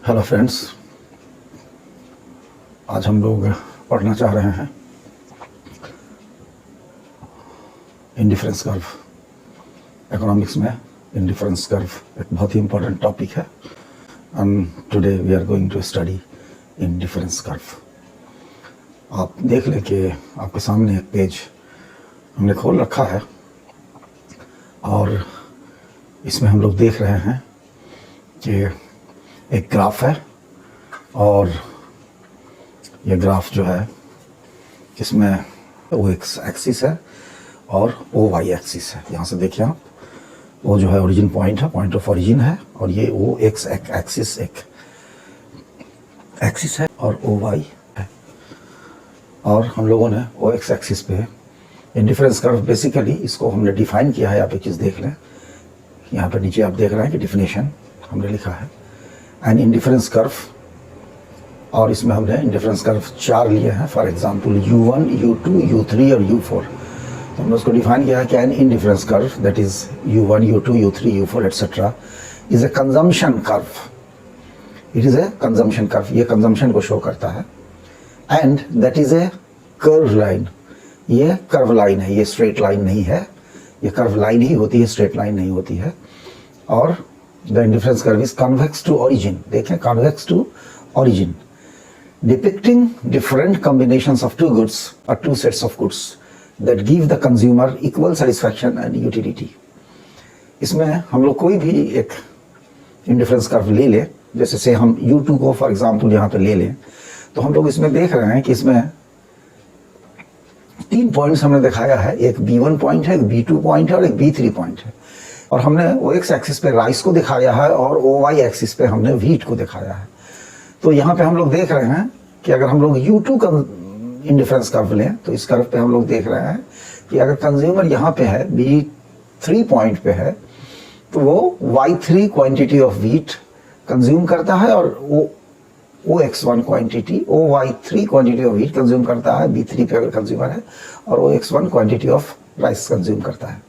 Hello friends, आज हम लोग पढ़ना चाह रहे हैं इंडिफरेंस कर्व। इकोनॉमिक्स में इंडिफरेंस कर्व एक बहुत ही इम्पोर्टेंट टॉपिक है and today we are going to study indifference curve. आप देख लें कि आपके सामने एक पेज हमने खोल रखा है और इसमें हम लोग देख रहे हैं कि एक ग्राफ है और ये ग्राफ जो है इसमें ओ एक्स एक्सिस है और ओ वाई एक्सिस है। यहाँ से देखिए आप, वो जो है ओरिजिन पॉइंट है, पॉइंट ऑफ ओरिजिन है, और ये ओ एक्स एक्सिस एक एक्सिस है और ओ वाई है। और हम लोगों ने ओ एक्स एक्सिस पे इंडिफरेंस कर्व, बेसिकली इसको हमने डिफाइन किया है। आप एक चीज़ देख लें, यहाँ पे नीचे आप देख रहे हैं कि डिफिनेशन हमने लिखा है एन इंडिफरेंस कर्व, और इसमें हमने इंडिफरेंस कर्व 4 लिए हैं। For example U1, U2, U3 और U4। तो हमने उसको डिफाइन किया है कि an indifference curve that is U1, U2, U3, U4 etcetera is a consumption curve. It is a consumption curve, ये कंजम्पशन को शो करता है। And that is a curve line, ये कर्व लाइन है, ये स्ट्रेट लाइन नहीं है। ये कर्व लाइन ही होती है, स्ट्रेट लाइन नहीं होती है। और the indifference curve is convex to origin. देखें, convex to origin, depicting different combinations of two goods or two sets of goods that give the consumer equal satisfaction and utility. इसमें हम लोग कोई भी एक इंडिफरेंस कर्व ले लें, जैसे से हम U2 को फॉर एग्जांपल यहाँ पे ले लें, तो हम लोग इसमें देख रहे हैं कि इसमें 3 पॉइंट्स हमने दिखाया है। एक B1 पॉइंट है, एक B2 पॉइंट है और एक B3 पॉइंट है। और हमने ओ एक्स एक्सिस पे राइस को दिखाया है और ओ वाई एक्सिस पे हमने व्हीट को दिखाया है। तो यहाँ पे हम लोग देख रहे हैं कि अगर हम लोग U2 का इंडिफरेंस कर्व लें, तो इस कर्व पे हम लोग देख रहे हैं कि अगर कंज्यूमर यहाँ पे है, B3 पॉइंट पे है, तो वो Y3 quantity of wheat consume करता है और OX1 quantity, OY3 quantity of wheat consume करता है B3 पे अगर कंज्यूमर है, और OX1 quantity of rice consume करता है।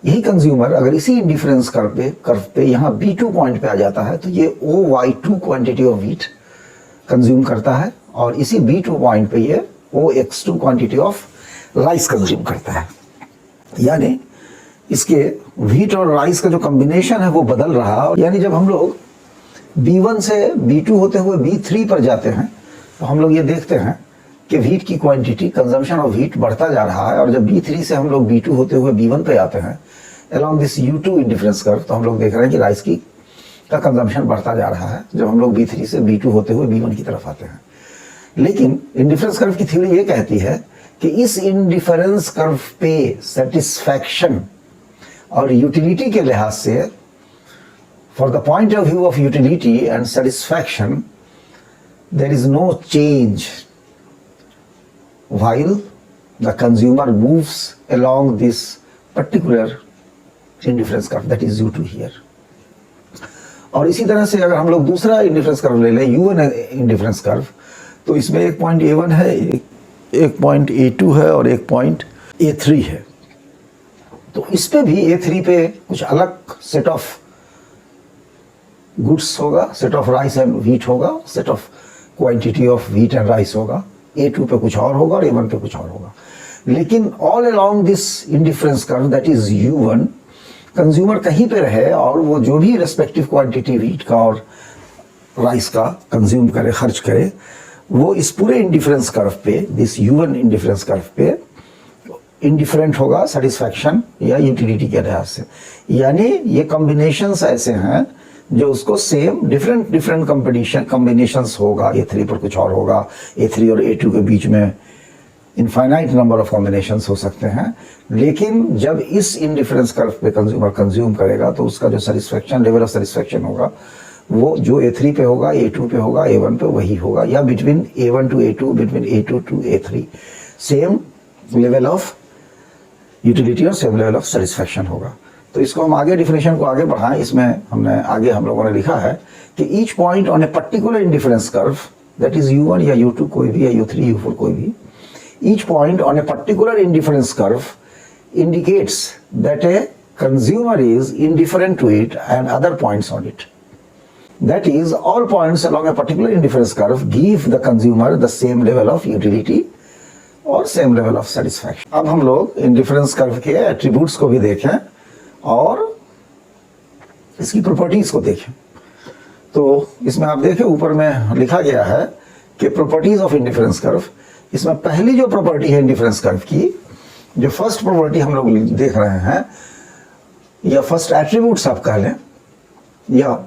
यही कंज्यूमर अगर इसी इंडिफरेंस कर्व पे यहाँ B2 पॉइंट पे आ जाता है, तो ये OY2 quantity of wheat consume करता है, और इसी B2 पॉइंट पे ये OX2 quantity of rice consume करता है। यानी इसके व्हीट और राइस का जो कॉम्बिनेशन है वो बदल रहा है। यानी जब हम लोग B1 से B2 होते हुए B3 पर जाते हैं, तो हम लोग ये देखते हैं कि व्हीट की क्वांटिटी, कंजम्पशन ऑफ व्हीट बढ़ता जा रहा है। और जब B3 से हम लोग B2 होते हुए B1 पे आते हैं along this U2 indifference curve, तो हम लोग देख रहे हैं कि राइस की का कंजम्पशन बढ़ता जा रहा है जब हम लोग B3 से B2 होते हुए B1 की तरफ आते हैं। लेकिन इंडिफरेंस कर्व की थ्योरी ये कहती है कि इस इंडिफरेंस कर्व पे सेटिस्फैक्शन और यूटिलिटी के लिहाज से, for the point of view of utility and satisfaction, there is no change while the consumer moves along this particular indifference curve that is U2 here. और इसी तरह से अगर हम लोग दूसरा इंडिफरेंस कर्व ले लें, U1 इंडिफरेंस कर्व, तो इसमें एक पॉइंट A1 है, एक पॉइंट A2 है और एक पॉइंट A3 है। तो इस पे भी A3 पे कुछ अलग सेट ऑफ गुड्स होगा, set of rice and wheat होगा, set of quantity of wheat and rice होगा। A2 पे कुछ और होगा और A1 पे कुछ और होगा। लेकिन all along this indifference curve that is U1, consumer कहीं पे रहे और वो जो भी रेस्पेक्टिव क्वांटिटी व्हीट का और राइस का कंज्यूम करे, खर्च करे, वो इस पूरे इंडिफरेंस कर्व पे, दिस U1 इंडिफरेंस कर्व पे इंडिफरेंट होगा सेटिस्फैक्शन या यूटिलिटी के लिहाज से। यानी ये कॉम्बिनेशंस ऐसे हैं जो उसको सेम डिफरेंट कॉम्बिनेशंस होगा। A3 पर कुछ और होगा, A3 और A2 के बीच में इनफाइनाइट नंबर ऑफ कॉम्बिनेशंस हो सकते हैं। लेकिन जब इस इंडिफरेंस कर्व पे कंज्यूमर कंज्यूम करेगा, तो उसका जो सेटिस्फैक्शन, लेवल ऑफ सेटिस्फैक्शन होगा, वो जो A3 पे होगा, A2 पे होगा, A1 पे वही होगा, या between A1 to A2, between A2 to A3 same level of utility और सेम लेवल ऑफ सेटिस्फैक्शन होगा। तो इसको हम आगे डिफिनेशन को आगे बढ़ाएं। इसमें हमने आगे हम लोगों ने लिखा है कि each point on a particular indifference curve that is U1 या U2 कोई भी, या U3, U4 कोई भी, each point on a particular indifference curve indicates that A consumer is indifferent to it and other points on it. that is all points along a particular indifference curve give the consumer the same level of utility और same level of satisfaction। अब हम लोग indifference curve के attributes को भी देखें और इसकी properties को देखें। तो इसमें आप देखें ऊपर में लिखा गया है कि properties of indifference curve, इसमें पहली जो property है indifference curve की, जो first property हम लोग देख रहे हैं या first attributes आप कह लें या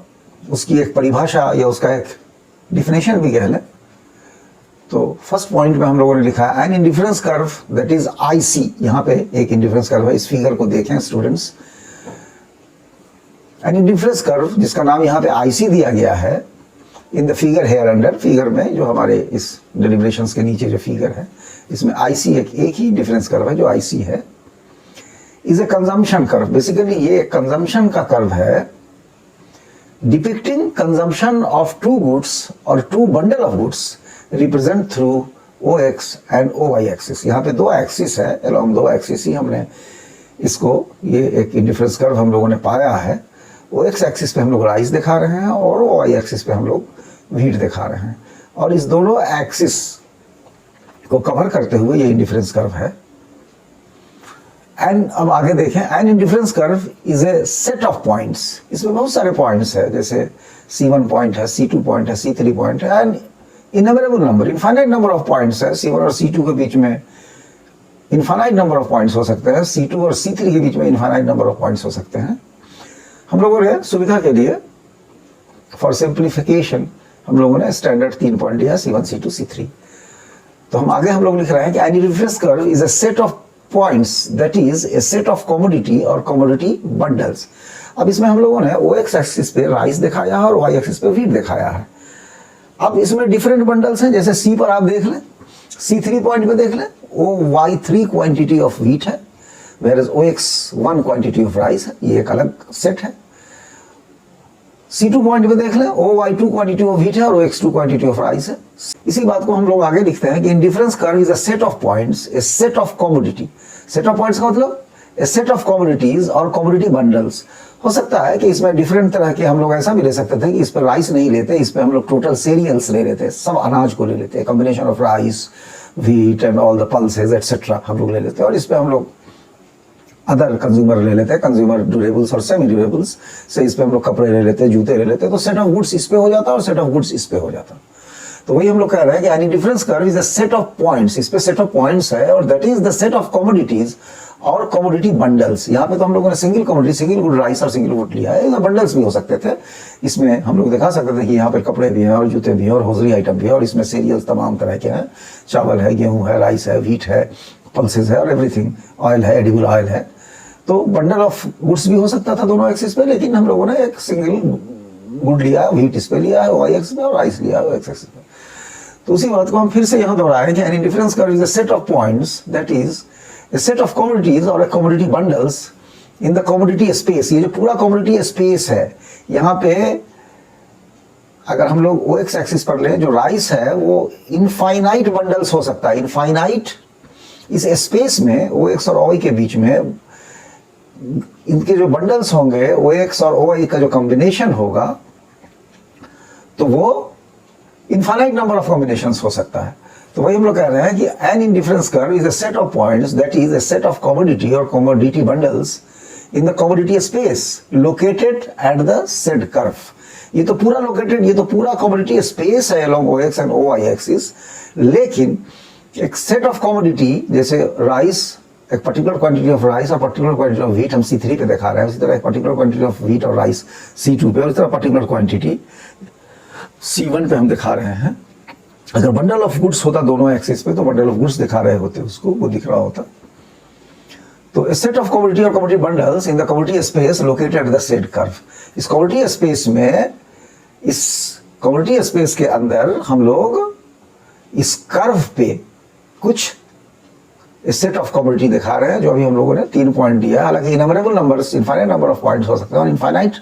उसकी एक परिभाषा या उसका एक डिफिनेशन भी कह लें, तो फर्स्ट पॉइंट में हम लोगों ने लिखा है an indifference curve that is IC. यहां पे एक इंडिफरेंस कर्व है, इस फिगर को देखें स्टूडेंट्स। एन इंडिफरेंस कर्व जिसका नाम यहां पे आईसी दिया गया है in the figure here under, figure में जो हमारे इस डेलिब्रेशंस के नीचे जो फिगर है इसमें आईसी एक ही इंडिफरेंस कर्व है जो आईसी है, is a consumption curve. Basically ये कंजम्पशन का कर्व है depicting consumption of two goods or two bundle of goods represent through OX and OY axis। यहाँ पे दो एक्सिस है, along दो एक्सिस ही हमने इसको, ये एक इंडिफरेंस कर्व हम लोगों ने पाया है। OX एक्सिस पे हम लोग राइस दिखा रहे हैं और OY एक्सिस पे हम लोग व्हीट दिखा रहे हैं, और इस दोनों एक्सिस को कवर करते हुए ये इंडिफरेंस कर्व है। एंड अब आगे देखें, an indifference curve is a set of points. इसमें बहुत सारे पॉइंट्स है, जैसे C1 पॉइंट है, C2 पॉइंट है, C3 पॉइंट है, and innumerable number, infinite number of points है। C1 और C2 के बीच में इनफाइनाइट नंबर ऑफ पॉइंट्स हो सकते हैं, C2 और C3 के बीच में इनफाइनाइट नंबर ऑफ पॉइंट्स हो सकते हैं। हम लोगों ने सुविधा के लिए फॉर सिंप्लीफिकेशन हम लोगों ने स्टैंडर्ड 3 पॉइंट लिया, C1, C2, C3। तो हम आगे हम लोग लिख रहे हैं कि an indifference curve is a set of points that is a set of commodity or commodity bundles। अब इसमें हम लोगों ने OX एक्सिस पे राइस दिखाया है और Y एक्सिस पे व्हीट दिखाया है। अब इसमें डिफरेंट बंडल्स हैं, जैसे C पर आप देख लें, C3 पॉइंट पे देख लें OY3 क्वांटिटी ऑफ व्हीट है, whereas OX1 quantity of rice है, ये एक अलग सेट है। C2 पॉइंट पे देख लें OY2 क्वांटिटी ऑफ व्हीट है और OX2 क्वांटिटी ऑफ राइस है। इसी बात को हम लोग आगे लिखते हैं कि indifference curve is a set of points, A set of commodity. Set of points का मतलब ए सेट ऑफ कमोडिटीज और कमोडिटी बंडल्स। हो सकता है कि इसमें डिफरेंट तरह के हम लोग ऐसा भी ले सकते थे कि इस पर राइस नहीं लेते, इस पर हम लोग टोटल सीरियल्स ले लेते, सब अनाज को ले लेते, combination of rice, wheat and all the pulses etcetera हम लोग ले लेते, और इस पर हम लोग अदर कंज्यूमर ले लेते हैं, कंज्यूमर ड्यूरेबल्स और सेमी ड्यूरेबल्स से इस पे हम लोग कपड़े ले लेते हैं, जूते ले लेते हैं। तो सेट ऑफ गुड्स इस पे हो जाता है और सेट ऑफ गुड्स इस पे हो जाता है। तो वही हम लोग कह रहे हैं कि any difference curve is a set of points, इस पे सेट ऑफ पॉइंट्स है, और that is the set of commodities और कमोडिटी बंडल्स। यहाँ पे तो हम लोगों ने single commodity, single good rice और सिंगल गुड लिया है, बंडल्स भी हो सकते थे। इसमें हम लोग दिखा सकते थे कि यहाँ पे कपड़े भी हैं और जूते भी हैं और होजरी आइटम भी है, और इसमें सीरियल्स तमाम तरह के हैं, चावल है, गेहूँ है, राइस है, व्हीट है, पल्सेज है और एवरीथिंग, ऑयल है, एडिबल ऑयल है। तो बंडल ऑफ गुड्स भी हो सकता था दोनों एक्सिस पे, लेकिन हम लोगों ने एक सिंगल गुड लिया है, व्हीट इस पे लिया है वाई एक्सिस पे, और राइस लिया है एक्स एक्सिस पे। तो उसी बात को हम फिर से यहाँ दोहराएं कि an indifference curve is a set of points that is a set of commodities or a commodity bundles in the commodity space। ये जो पूरा commodity space है, यहाँ पे अगर हम लोग OX एक्सिस पर लें, जो राइस है वो इनफाइनाइट बंडल्स हो सकता है, इनफाइनाइट इस स्पेस में OX और OY के बीच में इनके जो बंडल्स होंगे, OX और OY का जो कॉम्बिनेशन होगा, तो वो इनफाइनाइट नंबर ऑफ कॉम्बिनेशंस हो सकता है। तो वही हम लोग कह रहे हैं कि an indifference curve is a set of points that is a set of commodity और commodity bundles in the commodity space located at the said curve. ये तो पूरा लोकेटेड, ये तो पूरा कमोडिटी स्पेस है along OX and OY axis, लेकिन एक सेट ऑफ कमोडिटी जैसे राइस, एक पर्टिकुलर क्वांटिटी ऑफ राइस और पर्टिकुलर क्वांटिटी ऑफ व्हीट हम C3 पे दिखा रहे हैं, उसी तरह एक पर्टिकुलर क्वांटिटी ऑफ व्हीट और राइस C2 पे, और इस तरह पर्टिकुलर क्वांटिटी C1 पे हम दिखा रहे हैं। अगर बंडल ऑफ गुड्स होता दोनों एक्सिस पे, तो बंडल ऑफ गुड्स दिखा रहे होते उसको, वो दिख रहा होता। तो ए सेट ऑफ कमोडिटी और commodity bundles in the commodity space located at the said curve. इस कमोडिटी स्पेस में, इस कमोडिटी स्पेस के अंदर हम लोग इस कर्व पे कुछ सेट ऑफ कमोडिटी दिखा रहे हैं, जो अभी हम लोगों ने 3 पॉइंट दिया। हालांकि innumerable numbers, infinite number of points हो सकते हैं और infinite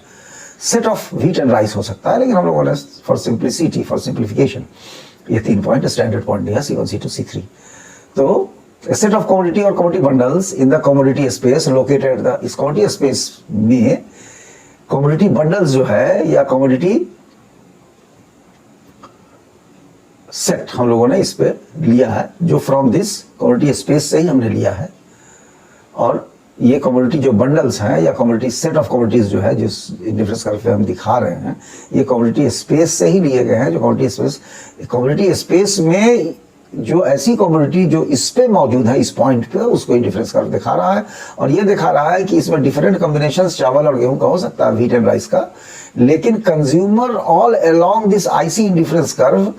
set of wheat and rice हो सकता है, लेकिन हम लोगों ने फॉर सिंप्लिसिटी, फॉर सिंप्लीफिकेशन ये 3 पॉइंट स्टैंडर्ड पॉइंट दिया, C1, C2, C3। तो सेट ऑफ कमोडिटी और commodity bundles in the commodity space located the, इस कमोडिटी स्पेस में कमोडिटी बंडल्स जो है या कमोडिटी सेट हम लोगों ने इस पे लिया है, जो फ्रॉम दिस कमोडिटी स्पेस से ही हमने लिया है। और ये कमोडिटी जो बंडल्स हैं या कमोडिटी सेट ऑफ कमोडिटीज जो है जिस इंडिफरेंस कर्व पे हम दिखा रहे हैं, ये कमोडिटी स्पेस से ही लिए गए हैं। जो कमोडिटी स्पेस में जो ऐसी कमोडिटी जो इस पे मौजूद है, इस पॉइंट पे, उसको इंडिफरेंस कर्व दिखा रहा है। और ये दिखा रहा है कि इसमें डिफरेंट कॉम्बिनेशंस चावल और गेहूं का हो सकता है, व्हीट एंड राइस का, लेकिन consumer all along this IC indifference curve,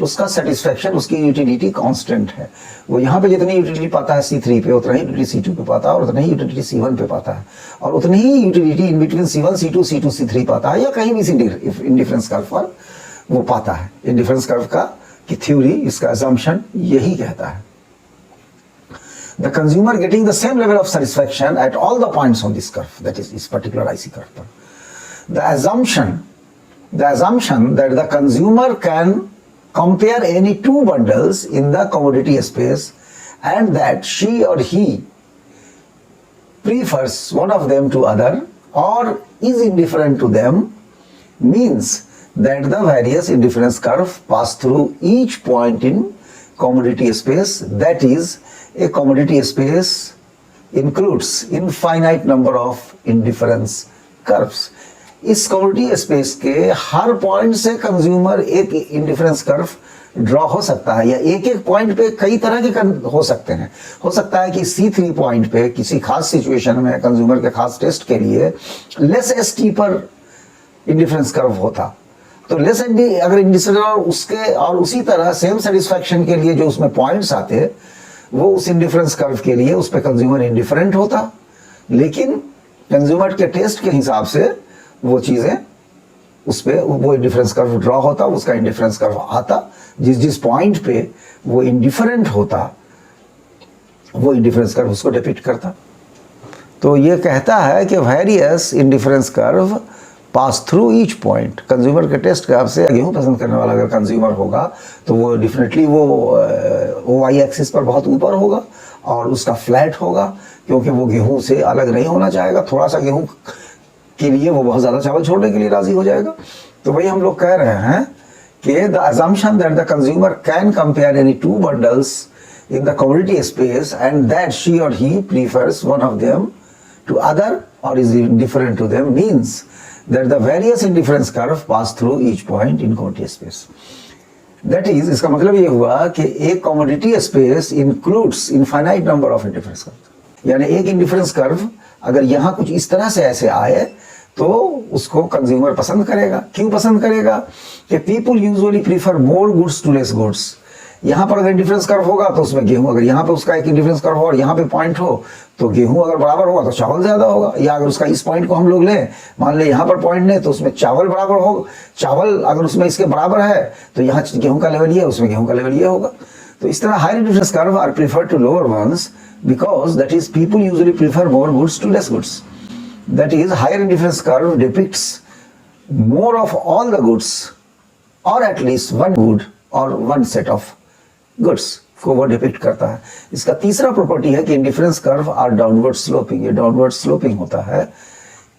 उसका सेटिस्फेक्शन, उसकी यूटिलिटी कांस्टेंट है। वो यहाँ पे जितनी यूटिलिटी पाता है C3 पे, उतना ही यूटिलिटी C2 पे पाता है, और उतना ही यूटिलिटी C1 पे पाता है, और उतनी ही utility in between C1, C2, C2, C3 पाता है, या कहीं भी इंडिफरेंस कर्व पर वो पाता है। इंडिफरेंस कर्व का की थ्योरी, इसका assumption यही कहता है। The consumer getting the same level of satisfaction at all the points on this curve, that is इस particular IC curve पर। The assumption that the consumer can compare any two bundles in the commodity space and that she or he prefers one of them to other or is indifferent to them means that the various indifference curve pass through each point in commodity space, that is a commodity space includes infinite number of indifference curves। इस commodity space के हर point से consumer एक indifference curve draw हो सकता है, या एक एक पॉइंट पे कई तरह के हो सकते हैं। हो सकता है कि C3 पॉइंट पे किसी खास सिचुएशन में कंज्यूमर के खास टेस्ट के लिए लेस ST पर इंडिफरेंस कर्व होता, तो लेस एसटी अगर इंडिफरेंस उसके और उसी तरह सेम सेटिस्फैक्शन के लिए जो उसमें पॉइंट्स आते, वो उस इंडिफरेंस कर्व के लिए उस पर कंज्यूमर इंडिफरेंट होता, लेकिन कंज्यूमर के टेस्ट के हिसाब से वो चीजें उस पे वो इंडिफरेंस कर्व ड्रॉ होता, उसका इंडिफरेंस कर्व आता, जिस जिस पॉइंट पे वो इंडिफरेंट होता वो इंडिफरेंस कर्व उसको डिपिक्ट करता। तो ये कहता है कि various indifference curve pass through each point. Consumer के टेस्ट के हिसाब से गेहूं पसंद करने वाला अगर कंज्यूमर होगा तो वो डेफिनेटली वो OY एक्सिस पर बहुत ऊपर होगा और उसका फ्लैट होगा, क्योंकि वो गेहूं से अलग नहीं होना चाहेगा। थोड़ा सा गेहूं के लिए वो बहुत ज़्यादा चावल छोड़ने के लिए राजी हो जाएगा। तो वही हम लोग कह रहे हैं कि the assumption that the consumer can compare any two bundles in the commodity space and that she or he prefers one of them to other or is indifferent to them means that the various indifference curve pass through each point in commodity space. That is, इसका मतलब ये हुआ कि एक commodity space includes infinite number of indifference curves। यानी एक indifference curve अगर यहाँ कुछ इस तरह से ऐसे आए तो उसको कंज्यूमर पसंद करेगा। क्यों पसंद करेगा? कि people usually prefer more goods to less goods। यहाँ पर अगर इंडिफरेंस कर्व होगा तो उसमें गेहूं, अगर यहाँ पे उसका एक इंडिफरेंस कर्व हो और यहाँ पे पॉइंट हो तो गेहूं अगर बराबर होगा तो चावल ज्यादा होगा। या अगर उसका इस पॉइंट को हम लोग लें, मान ले यहाँ पर पॉइंट नहीं तो उसमें चावल बराबर हो, चावल अगर उसमें इसके बराबर है तो यहाँ गेहूं का लेवल ये, उसमें गेहूं का लेवल ये होगा। तो इस तरह higher indifference curve are preferred to lower ones because that is people usually prefer more goods to less goods. That is higher indifference curve depicts more of all the goods और at least one good और one set of goods को वो depict करता है। इसका तीसरा property है कि indifference curve are downward sloping. ये डाउनवर्ड स्लोपिंग होता है,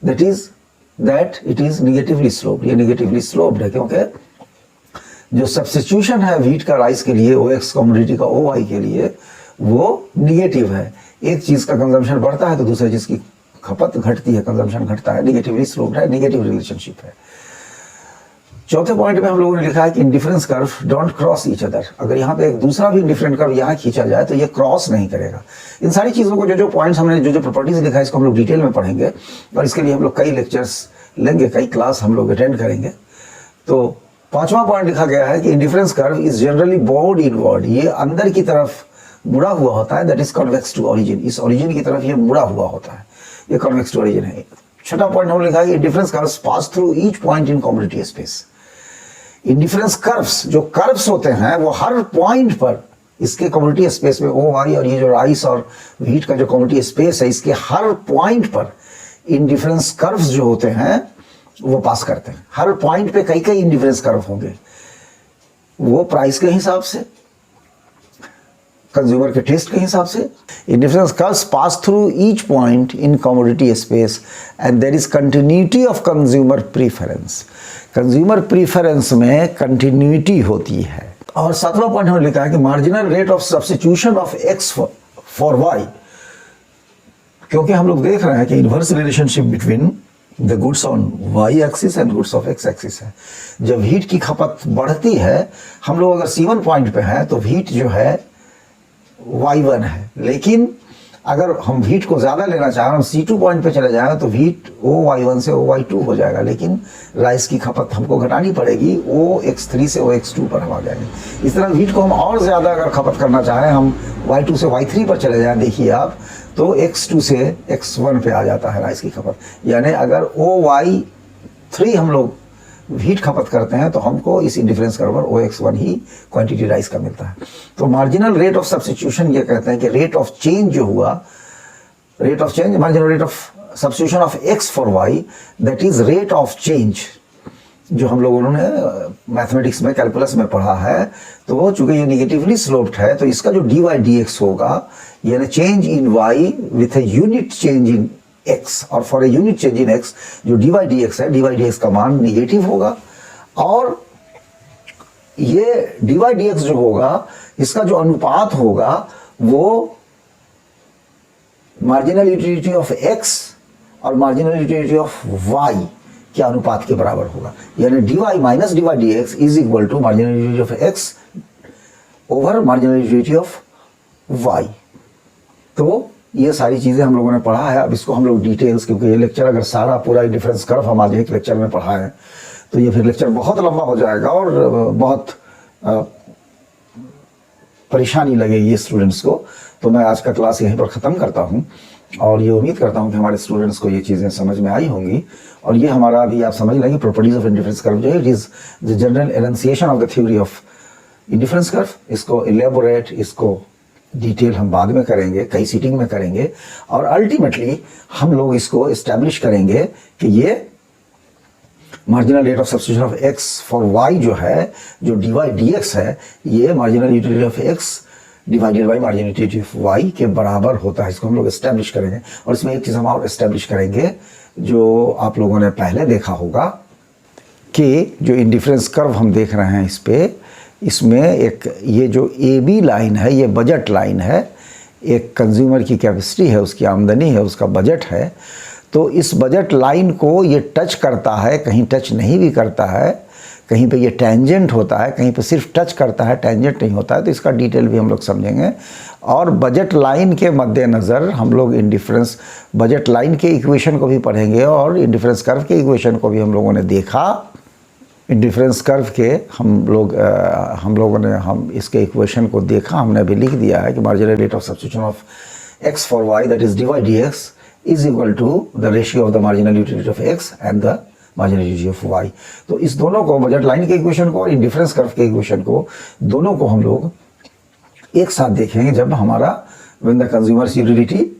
that it is negatively sloped. ये निगेटिवली स्लोप्ड है क्योंकि जो सब्स्टिट्यूशन है व्हीट का राइस के लिए, OX कमोडिटी का OY के लिए, वो निगेटिव है। एक चीज का कंजम्पशन बढ़ता है तो दूसरी चीज की खपत घटती है, कंजम्पशन घटता है, निगेटिवली स्लोप्ड है, निगेटिव रिलेशनशिप है। चौथे पॉइंट में हम लोगों ने लिखा है कि indifference curve don't cross each other. अगर यहाँ पे एक दूसरा भी इंडिफरेंट कर्व यहाँ खींचा जाए तो ये क्रॉस नहीं करेगा। इन सारी चीजों को जो पॉइंट्स हमने जो प्रॉपर्टीज लिखा है इसको हम लोग डिटेल में पढ़ेंगे और इसके लिए हम लोग कई लेक्चर्स लेंगे, कई क्लास हम लोग अटेंड करेंगे। तो पांचवा पॉइंट लिखा गया है कि indifference curve is generally bowed inward. ये अंदर की तरफ मुड़ा हुआ होता है, that is convex to origin. इस ओरिजिन की तरफ ये मुड़ा हुआ होता है, ये कॉन्वेक्स टू ओरिजिन है। छठा पॉइंट हमने लिखा है कि indifference curves pass through each point in commodity space. Indifference curves जो कर्व्स होते हैं वो हर पॉइंट पर इसके कमोडिटी स्पेस में OY और ये जो राइस और व्हीट का जो कमोडिटी स्पेस है इसके हर पॉइंट पर इंडिफरेंस कर्व्स जो होते हैं वो पास करते हैं। हर पॉइंट पे कई कई इंडिफरेंस कर्व होंगे, वो प्राइस के हिसाब से, कंज्यूमर के टेस्ट के हिसाब से। Indifference curves pass through each point in commodity space and there is continuity of consumer preference. Consumer preference में कंटिन्यूटी होती है और 7वां पॉइंट हमने लिखा है कि marginal rate of substitution of x for y, क्योंकि हम लोग देख रहे हैं कि inverse relationship between the goods on y axis and goods of x axis है। जब हीट की खपत बढ़ती है, हम लोग अगर C1 पॉइंट पे हैं तो हीट जो है Y1 है, लेकिन अगर हम हीट को ज़्यादा लेना चाहें, हम C2 पॉइंट पे चले जाएंगे तो हीट OY1 से OY2 हो जाएगा, लेकिन राइस की खपत हमको घटानी पड़ेगी, OX3 से OX2 पर हम आ जाएंगे। इस तरह हीट को हम और ज़्यादा अगर खपत करना चाहें, हम Y2 से Y3 पर चले जाएं, देखिए आप, तो X2 से X1 पे आ जाता है राइस की खपत। यानी अगर OY3 हम लोग हीट खपत करते हैं तो हमको इस इंडिफरेंस कर्व पर OX1 ही क्वांटिटी राइस का मिलता है। तो मार्जिनल रेट ऑफ सब्स्टिट्यूशन ये कहते हैं कि रेट ऑफ चेंज जो हुआ, rate of change, marginal rate of substitution of x for Y, that is rate of change, जो हम लोगों ने मैथमेटिक्स में, कैलकुलस में पढ़ा है। तो चूंकि ये निगेटिवली स्लोप्ड है, तो इसका जो dy dx होगा, यानी change in y with a unit change in x, और for a unit change in x जो dy dx है, dy dx का मान निगेटिव होगा, और ये dy dx जो होगा, इसका जो अनुपात होगा वो मार्जिनल यूटिलिटी ऑफ x और मार्जिनल यूटिलिटी ऑफ y के अनुपात के बराबर होगा। यानी dy minus dy dx is equal to marginal utility of x over marginal utility of y। तो ये सारी चीज़ें हम लोगों ने पढ़ा है। अब इसको हम लोग डिटेल्स, क्योंकि ये लेक्चर अगर सारा पूरा डिफरेंस कर्व हम आज एक लेक्चर में पढ़ा है तो ये फिर लेक्चर बहुत लंबा हो जाएगा और बहुत परेशानी लगेगी स्टूडेंट्स को। तो मैं आज का क्लास यहीं पर ख़त्म करता हूँ और ये उम्मीद करता हूँ कि हमारे स्टूडेंट्स को ये चीज़ें समझ में आई होंगी। और ये हमारा अभी आप समझ लेंगे प्रॉपर्टीज ऑफ इंडिफरेंस कर्व जो है, it is the general enunciation of the theory of indifference curve. इसको इलेबोरेट, इसको डिटेल हम बाद में करेंगे, कई सीटिंग में करेंगे, और अल्टीमेटली हम लोग इसको इस्टेब्लिश करेंगे कि ये marginal rate of substitution of x for Y जो है, जो dy dx है, ये marginal utility of X divided by marginal utility of Y के बराबर होता है। इसको हम लोग इस्टेब्लिश करेंगे। और इसमें एक चीज़ हम और इस्टेब्लिश करेंगे जो आप लोगों ने पहले देखा होगा कि जो इंडिफरेंस कर्व हम देख रहे हैं इस पे, इसमें एक ये जो AB लाइन है, ये बजट लाइन है। एक कंज्यूमर की कैपेसिटी है, उसकी आमदनी है, उसका बजट है। तो इस बजट लाइन को ये टच करता है, कहीं टच नहीं भी करता है, कहीं पे ये टेंजेंट होता है, कहीं पे सिर्फ टच करता है, टेंजेंट नहीं होता है। तो इसका डिटेल भी हम लोग समझेंगे। और बजट लाइन के मद्देनज़र हम लोग इंडिफरेंस बजट लाइन के इक्वेशन को भी पढ़ेंगे, और इंडिफरेंस कर्व के इक्वेशन को भी हम लोगों ने देखा। इंडिफरेंस कर्व के हम लोगों ने इसके इक्वेशन को देखा, हमने अभी लिख दिया है कि marginal rate of substitution of x for Y, that is dy dx is equal to the ratio of the marginal utility of X and the marginal utility of Y. तो इस दोनों को, बजट लाइन के equation को और indifference curve के equation को, दोनों को हम लोग एक साथ देखेंगे जब हमारा when the consumer's utility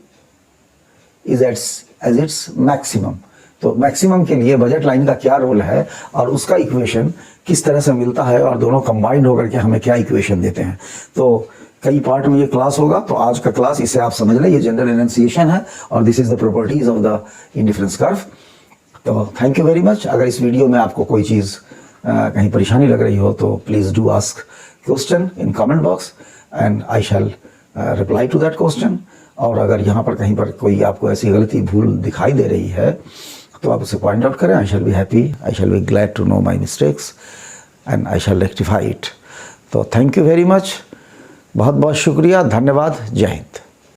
is as its maximum. तो मैक्सिमम के लिए बजट लाइन का क्या रोल है और उसका इक्वेशन किस तरह से मिलता है, और दोनों कंबाइंड होकर के हमें क्या इक्वेशन देते हैं। तो कई पार्ट में ये क्लास होगा। तो आज का क्लास, इसे आप समझ लें, ये जनरल एनंसिएशन है और this is the properties of the indifference curve. तो थैंक यू वेरी मच। अगर इस वीडियो में आपको कोई चीज़ कहीं परेशानी लग रही हो तो please do ask question in comment box and I shall reply to that question. और अगर यहाँ पर कहीं पर कोई आपको ऐसी गलती, भूल दिखाई दे रही है तो आप उसे पॉइंट आउट करें। I shall be happy, I shall be glad to know my mistakes and I shall rectify it. तो थैंक यू वेरी मच, बहुत बहुत शुक्रिया, धन्यवाद, जय हिंद।